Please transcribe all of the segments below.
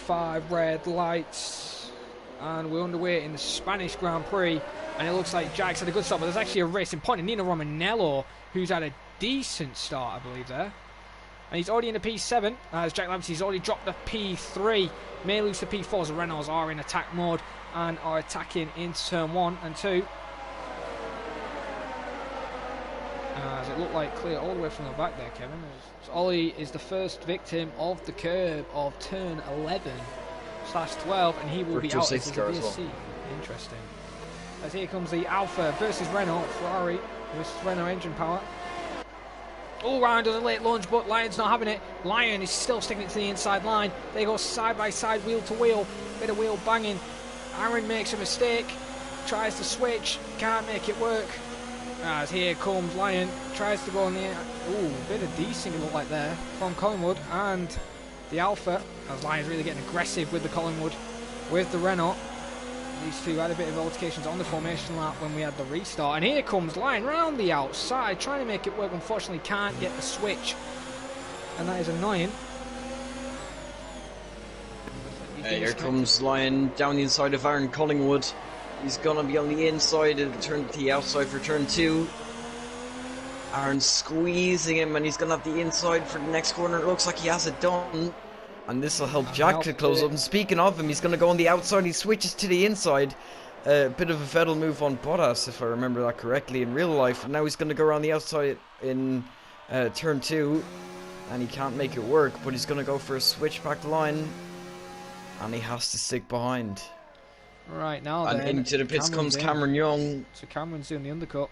P5 red lights, and we're underway in the Spanish Grand Prix, and it looks like Jack's had a good start, but there's actually a racing point, and Nino Romanello, who's had a decent start, I believe, there. And he's already in the P7, as Jack Laverty's already dropped the P3. May lose the P4 as the Renaults are in attack mode and are attacking into turn 1 and 2. As it looked like clear all the way from the back there, Kevin. So Ollie is the first victim of the curb of turn 11/12, and he will be out as a VSC. Well. Interesting. As here comes the Alpha versus Renault, Ferrari versus Renault engine power. Oh, Ryan does a late lunge, but Lion's not having it. Lion is still sticking it to the inside line. They go side by side, wheel to wheel. Bit of wheel banging. Aaron makes a mistake. Tries to switch. Can't make it work. As here comes Lion. Tries to go on the... Ooh, bit of desync it looked like there from Collingwood. And the Alpha, as Lion's really getting aggressive with the Collingwood, with the Renault. These two had a bit of altercations on the formation lap when we had the restart. And here comes Lion round the outside, trying to make it work. Unfortunately, can't get the switch. And that is annoying. Here comes Lion down the inside of Aaron Collingwood. He's going to be on the inside and turn to the outside for turn 2. Aaron squeezing him, and he's going to have the inside for the next corner. It looks like he has it done. And this will help Jack to close up. And speaking of him, he's going to go on the outside. He switches to the inside. A bit of a Vettel move on Bottas, if I remember that correctly, in real life. And now he's going to go around the outside in turn 2. And he can't make it work, but he's going to go for a switchback line. And he has to stick behind. Right, now and then, into the pits comes Cameron Young. So Cameron's doing the undercut.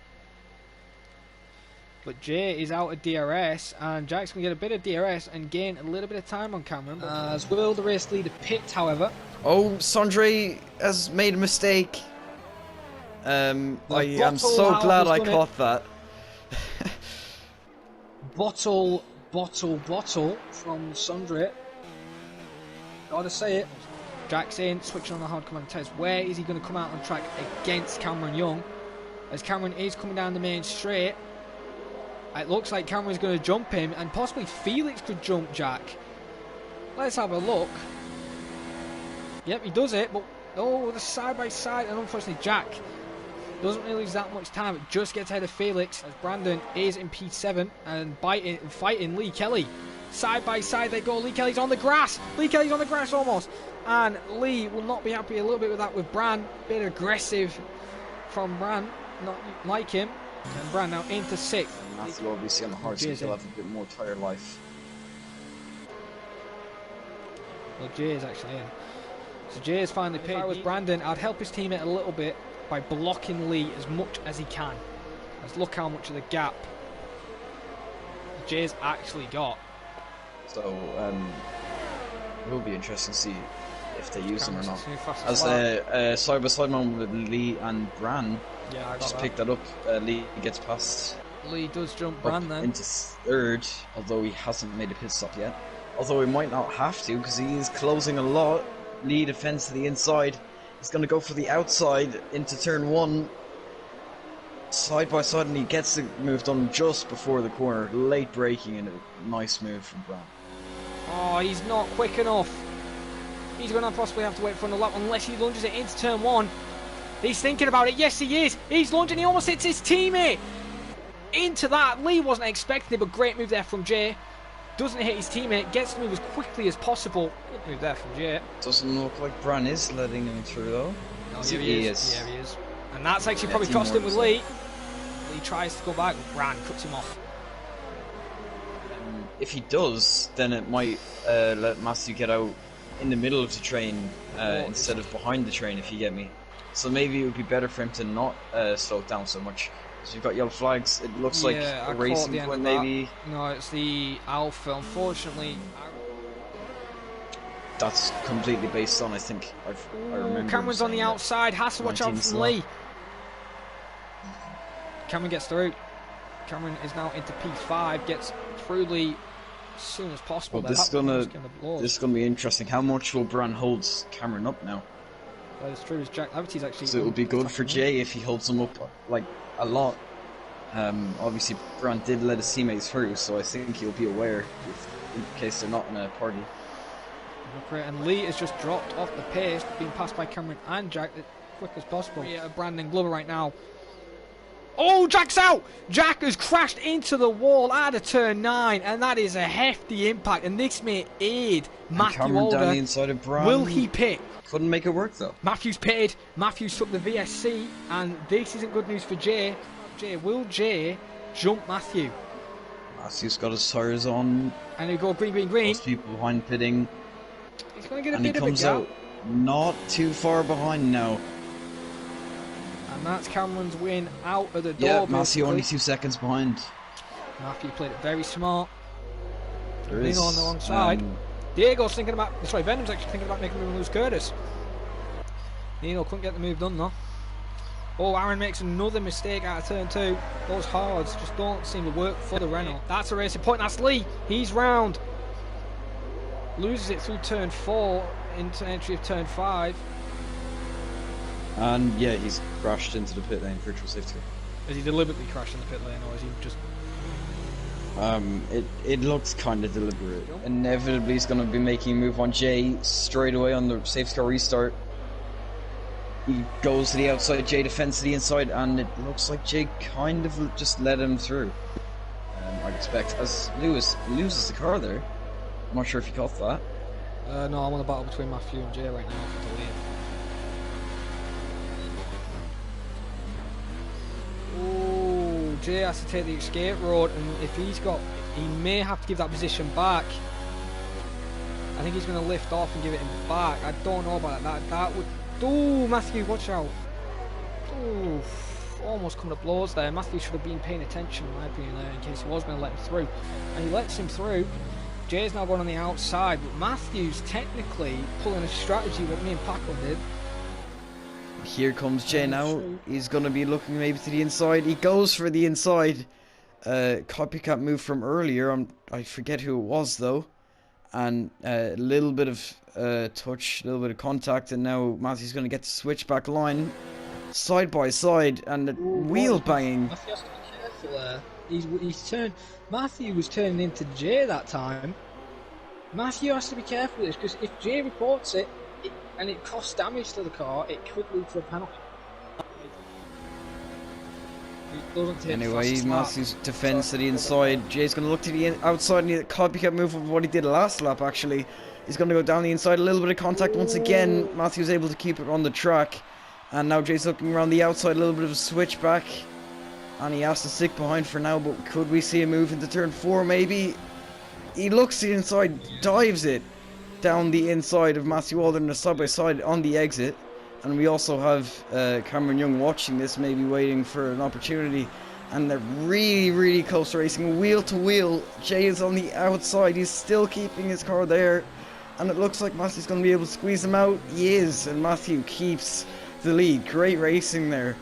But Jay is out of DRS, and Jack's going to get a bit of DRS and gain a little bit of time on Cameron. As will the race leader pit, however. Oh, Sondre has made a mistake. I am so glad I caught that. Bottle from Sondre. Gotta say it. Jack's in, switching on the hard command test. Where is he going to come out on track against Cameron Young? As Cameron is coming down the main straight. It looks like Cameron's going to jump him, and possibly Felix could jump Jack. Let's have a look. Yep, he does it, but oh, the side by side, and unfortunately Jack doesn't really lose that much time. It just gets ahead of Felix as Brandon is in P7 and fighting Lee Kelly. Side by side they go. Lee Kelly's on the grass. Lee Kelly's on the grass almost, and Lee will not be happy a little bit with that with Bran. Bit aggressive from Bran, not like him. And Bran now into 6th. That's obviously on the hard side, he'll have a bit more tire life. Well, Jay is actually in. So Jay is finally pitted. If I was Brandon, I'd help his teammate a little bit by blocking Lee as much as he can. Let's look how much of the gap Jay's actually got. So, it will be interesting to see if they use him or not. As a side-by-side moment with Lee and Bran. Yeah, I just picked that up. Lee gets past. Lee does jump Bran then. Into 3rd, although he hasn't made a pit stop yet. Although he might not have to, because he is closing a lot. Lee defends to the inside. He's going to go for the outside into turn 1. Side by side, and he gets the move done just before the corner. Late braking and a nice move from Bran. Oh, he's not quick enough. He's going to possibly have to wait for another lap unless he lunges it into turn 1. He's thinking about it. Yes, he is. He's lunging. He almost hits his teammate. Into that. Lee wasn't expecting it, but great move there from Jay. Doesn't hit his teammate. Gets the move as quickly as possible. Good move there from Jay. Doesn't look like Bran is letting him through, though. No, he is. Yeah, he is. And that's actually probably cost him with Lee. Lee tries to go back. Bran cuts him off. If he does, then it might let Matthew get out in the middle of the train instead of behind the train, if you get me. So maybe it would be better for him to not slow it down so much. So you've got yellow flags. It looks like a racing point, maybe. No, it's the Alpha, unfortunately. That's completely based on, I think. I remember. Cameron's on the outside. Has to watch out from Lee. Cameron gets through. Cameron is now into P5. Gets through Lee as soon as possible. Well, this is gonna be interesting. How much will Bran hold Cameron up now? That is true. As Jack Laverty's actually. So it would be good for Jay if he holds him up like a lot. Obviously, Bran did let his teammates through, so I think he'll be aware in case they're not in a party. And Lee has just dropped off the pace, being passed by Cameron and Jack as quick as possible. Brandon Glover right now. Oh, Jack's out! Jack has crashed into the wall out of turn 9, and that is a hefty impact. And this may aid Matthew Older. Down the inside of Brown. Will he pit? Couldn't make it work though. Matthew's pitted. Matthews took the VSC, and this isn't good news for Jay. Will Jay jump Matthew? Matthew's got his tyres on. And he go green. Most people behind pitting. He's going to get a bit of a gap. And he comes out not too far behind now. And that's Cameron's win out of the door. Yeah, Matthew only 2 seconds behind. Matthew played it very smart. There is on the wrong side. Diego's thinking about. Sorry, Venom's actually thinking about making a move on Lewis Curtis. Nino couldn't get the move done though. Oh, Aaron makes another mistake out of turn 2. Those hards just don't seem to work for the Renault. That's a racing point. That's Lee. He's round. Loses it through turn 4 into entry of turn 5. And yeah, he's crashed into the pit lane, virtual safety car. Is he deliberately crashed in the pit lane, or is he just... It looks kind of deliberate. Inevitably he's going to be making a move on Jay straight away on the safety car restart. He goes to the outside, Jay defends to the inside, and it looks like Jay kind of just let him through. I'd expect, as Lewis loses the car there. I'm not sure if you caught that. No, I'm on the battle between Matthew and Jay right now for the lead. Oh, Jay has to take the escape road, and if he may have to give that position back. I think he's going to lift off and give it him back. I don't know about that. That would... Oh, Matthew, watch out. Oh, almost come to blows there. Matthew should have been paying attention, in my opinion, there, in case he was going to let him through. And he lets him through. Jay's now going on the outside, but Matthew's technically pulling a strategy what me and Paco did. Here comes Jay now. He's going to be looking maybe to the inside. He goes for the inside. Copycat move from earlier. I forget who it was, though. And a little bit of touch, a little bit of contact, and now Matthew's going to get the switchback line side by side, and the wheel banging. Matthew has to be careful there. He's turned. Matthew was turning into Jay that time. Matthew has to be careful with this, because if Jay reports it and it costs damage to the car, it could lead to a penalty. Anyway, Matthew's defends to the inside. Jay's going to look to the outside, and the copycat move of what he did last lap, actually. He's going to go down the inside, a little bit of contact once again. Matthew's able to keep it on the track. And now Jay's looking around the outside, a little bit of a switchback. And he has to stick behind for now, but could we see a move into turn 4 maybe? He looks to the inside, dives it down the inside of Matthew Alden, the side by side on the exit. And we also have Cameron Young watching this, maybe waiting for an opportunity. And they're really, really close racing, wheel to wheel. Jay is on the outside, he's still keeping his car there. And it looks like Matthew's going to be able to squeeze him out. He is, and Matthew keeps the lead. Great racing there.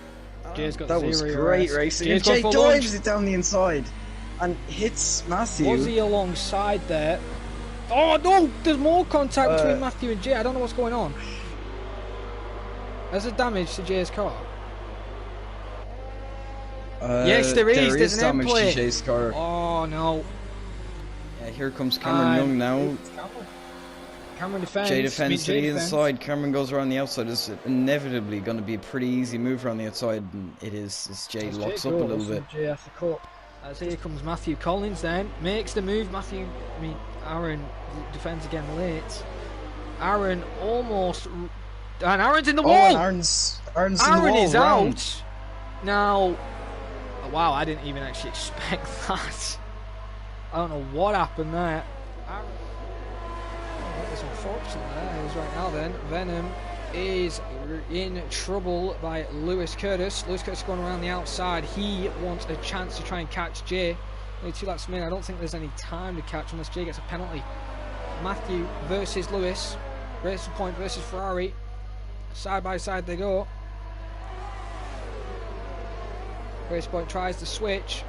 Jay's got that was great racing. And Jay dives it down the inside and hits Matthew. Was he alongside there? Oh no, there's more contact between Matthew and Jay. I don't know what's going on. There's a damage to Jay's car. Yes, there is. There's an damage to Jay's car. Oh no. Yeah, here comes Cameron Young now. Cameron defends. Jay defends to the inside. Cameron goes around the outside. It's inevitably going to be a pretty easy move around the outside, and it is as Jay locks up a little bit. Jay has to cut. As here comes Matthew Collins then. Makes the move. Aaron defends again late. Aaron almost... And Aaron's in the wall! Aaron's Aaron in the wall, is out. Now... Wow, I didn't even actually expect that. I don't know what happened there. Aaron... That was unfortunate there. Is right now then. Venom is in trouble by Lewis Curtis. Lewis Curtis going around the outside. He wants a chance to try and catch Jay. Only 2 laps remaining. I don't think there's any time to catch unless Jay gets a penalty. Matthew versus Lewis. Racing Point versus Ferrari. Side by side they go. Racing Point tries to switch.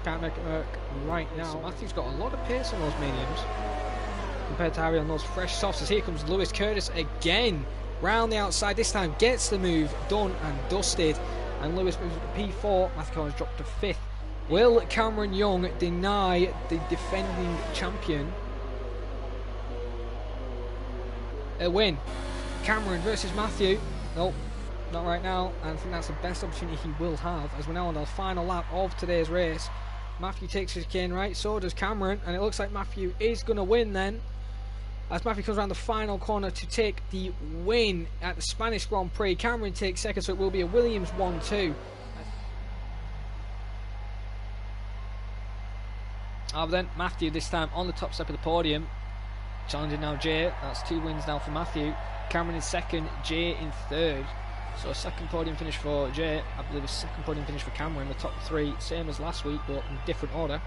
Can't make it work right now. So Matthew's got a lot of pace on those mediums compared to Harry on those fresh softs. As here comes Lewis Curtis again round the outside. This time gets the move done and dusted, and Lewis moves up to P4. Matthew Collins dropped to 5th. Will Cameron Young deny the defending champion a win. Cameron versus Matthew. Nope, not right now. And I think that's the best opportunity he will have, as we're now on the final lap of today's race. Matthew takes his cane right, so does Cameron, and it looks like Matthew is going to win then, as Matthew comes around the final corner to take the win at the Spanish Grand Prix. Cameron takes second, so it will be a Williams 1-2. But then Matthew this time on the top step of the podium, challenging now Jay. That's 2 wins now for Matthew. Cameron in second, Jay in third. So a second podium finish for Jay, I believe a second podium finish for Cameron. The top 3, same as last week, but in different order.